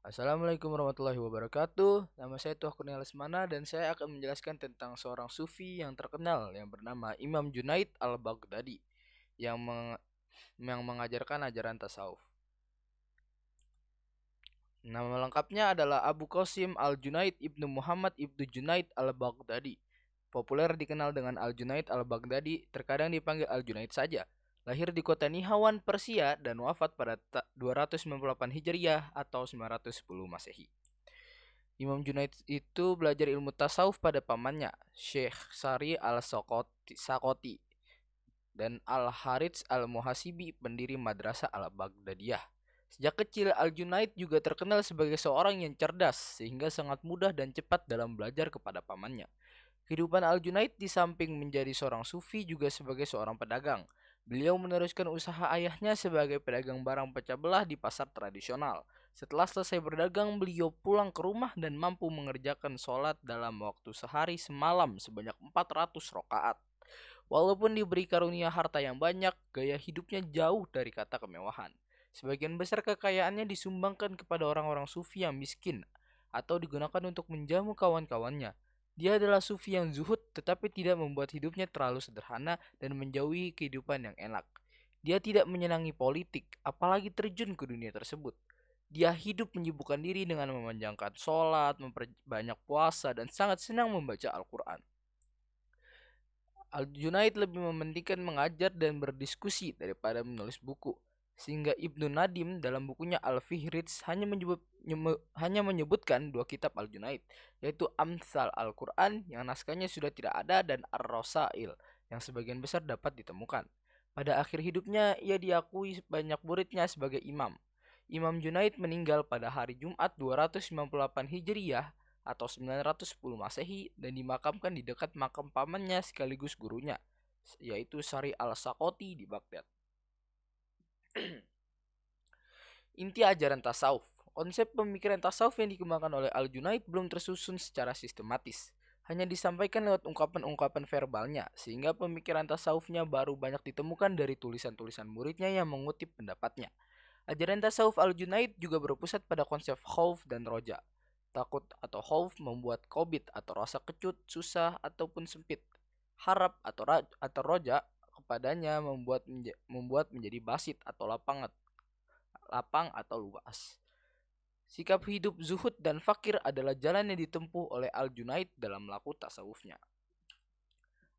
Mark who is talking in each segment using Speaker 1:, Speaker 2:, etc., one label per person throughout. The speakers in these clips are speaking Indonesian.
Speaker 1: Assalamualaikum warahmatullahi wabarakatuh. Nama saya Tuah Kurnia Lesmana dan saya akan menjelaskan tentang seorang sufi yang terkenal yang bernama Imam Junaid al-Baghdadi yang, yang mengajarkan ajaran tasawuf. Nama lengkapnya adalah Abu Qasim al-Junaid ibnu Muhammad ibnu Junaid al-Baghdadi. Populer dikenal dengan al-Junaid al-Baghdadi, terkadang dipanggil al-Junaid saja. Lahir di kota Nihawan, Persia dan wafat pada 298 Hijriah atau 910 Masehi. Imam Junaid itu belajar ilmu tasawuf pada pamannya, Syekh Sari al-Sakoti dan Al-Harits al-Muhasibi, pendiri Madrasah al-Baghdadiyah. Sejak kecil, Al-Junaid juga terkenal sebagai seorang yang cerdas, sehingga sangat mudah dan cepat dalam belajar kepada pamannya. Kehidupan Al-Junaid di samping menjadi seorang sufi juga sebagai seorang pedagang. Beliau meneruskan usaha ayahnya sebagai pedagang barang pecah belah di pasar tradisional. Setelah selesai berdagang, beliau pulang ke rumah dan mampu mengerjakan sholat dalam waktu sehari semalam sebanyak 400 rakaat. Walaupun diberi karunia harta yang banyak, gaya hidupnya jauh dari kata kemewahan. Sebagian besar kekayaannya disumbangkan kepada orang-orang sufi yang miskin atau digunakan untuk menjamu kawan-kawannya. Dia adalah sufi yang zuhud tetapi tidak membuat hidupnya terlalu sederhana dan menjauhi kehidupan yang enak. Dia tidak menyenangi politik, apalagi terjun ke dunia tersebut. Dia hidup menyibukkan diri dengan memanjangkan sholat, memperbanyak puasa, dan sangat senang membaca Al-Quran. Al-Junaid lebih mementingkan mengajar dan berdiskusi daripada menulis buku. Sehingga Ibnu Nadim dalam bukunya Al-Fihrits hanya menyebutkan dua kitab Al-Junaid, yaitu Amsal Al-Quran yang naskahnya sudah tidak ada dan Ar-Rosail yang sebagian besar dapat ditemukan. Pada akhir hidupnya, ia diakui banyak muridnya sebagai imam. Imam Junaid meninggal pada hari Jumat 298 Hijriah atau 910 Masehi dan dimakamkan di dekat makam pamannya sekaligus gurunya, yaitu Sari al-Sakoti di Baghdad. Inti ajaran tasawuf. Konsep pemikiran tasawuf yang dikembangkan oleh Al-Junaid belum tersusun secara sistematis. Hanya disampaikan lewat ungkapan-ungkapan verbalnya, sehingga pemikiran tasawufnya baru banyak ditemukan dari tulisan-tulisan muridnya yang mengutip pendapatnya. Ajaran tasawuf Al-Junaid juga berpusat pada konsep khauf dan roja. Takut atau khauf membuat kobit atau rasa kecut, susah, ataupun sempit. Harap atau roja kepadanya membuat menjadi basit atau lapang atau luas. Sikap hidup zuhud dan fakir adalah jalan yang ditempuh oleh Al-Junaid dalam melakukan tasawufnya.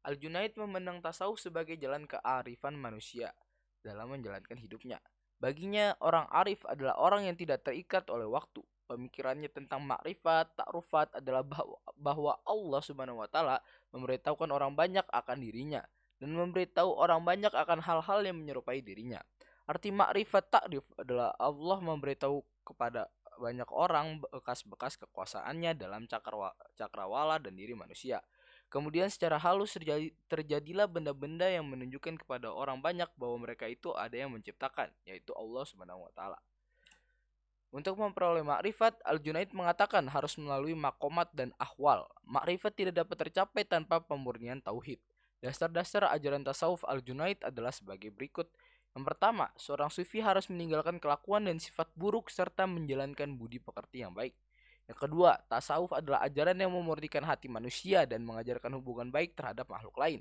Speaker 1: Al-Junaid memandang tasawuf sebagai jalan kearifan manusia dalam menjalankan hidupnya. Baginya, orang arif adalah orang yang tidak terikat oleh waktu. Pemikirannya tentang makrifat, takrufat adalah bahwa Allah Subhanahu wa taala memberitahukan orang banyak akan dirinya dan memberitahu orang banyak akan hal-hal yang menyerupai dirinya. Arti makrifat takrif adalah Allah memberitahu kepada banyak orang bekas-bekas kekuasaannya dalam cakrawala dan diri manusia. Kemudian secara halus terjadilah benda-benda yang menunjukkan kepada orang banyak bahwa mereka itu ada yang menciptakan, yaitu Allah Subhanahu wa taala. Untuk memperoleh makrifat, Al-Junaid mengatakan harus melalui makomat dan ahwal. Makrifat tidak dapat tercapai tanpa pemurnian tauhid. Dasar-dasar ajaran tasawuf Al-Junaid adalah sebagai berikut. Yang pertama, seorang sufi harus meninggalkan kelakuan dan sifat buruk serta menjalankan budi pekerti yang baik. Yang kedua, tasawuf adalah ajaran yang memurnikan hati manusia dan mengajarkan hubungan baik terhadap makhluk lain.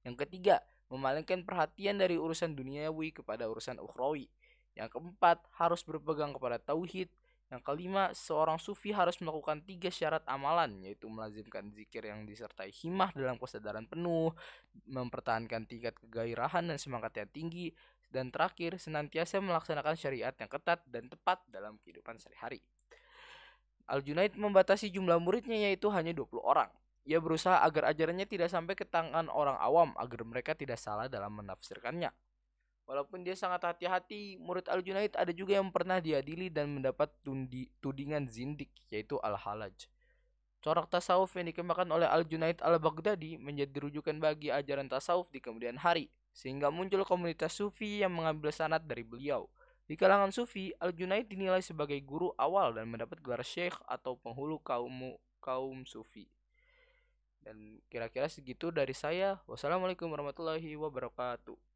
Speaker 1: Yang ketiga, memalingkan perhatian dari urusan duniawi kepada urusan ukhrawi. Yang keempat, harus berpegang kepada tauhid. Yang kelima, seorang sufi harus melakukan 3 syarat amalan, yaitu melazimkan zikir yang disertai himmah dalam kesadaran penuh, mempertahankan tingkat kegairahan dan semangat yang tinggi, dan terakhir, senantiasa melaksanakan syariat yang ketat dan tepat dalam kehidupan sehari-hari. Al-Junaid membatasi jumlah muridnya yaitu hanya 20 orang. Ia berusaha agar ajarannya tidak sampai ke tangan orang awam agar mereka tidak salah dalam menafsirkannya. Walaupun dia sangat hati-hati, murid Al-Junaid ada juga yang pernah diadili dan mendapat tudingan zindik, yaitu Al-Halaj. Corak tasawuf yang dikembangkan oleh Al-Junaid al-Baghdadi menjadi rujukan bagi ajaran tasawuf di kemudian hari, sehingga muncul komunitas sufi yang mengambil sanad dari beliau. Di kalangan sufi, Al-Junaid dinilai sebagai guru awal dan mendapat gelar syekh atau penghulu kaum sufi. Dan kira-kira segitu dari saya. Wassalamualaikum warahmatullahi wabarakatuh.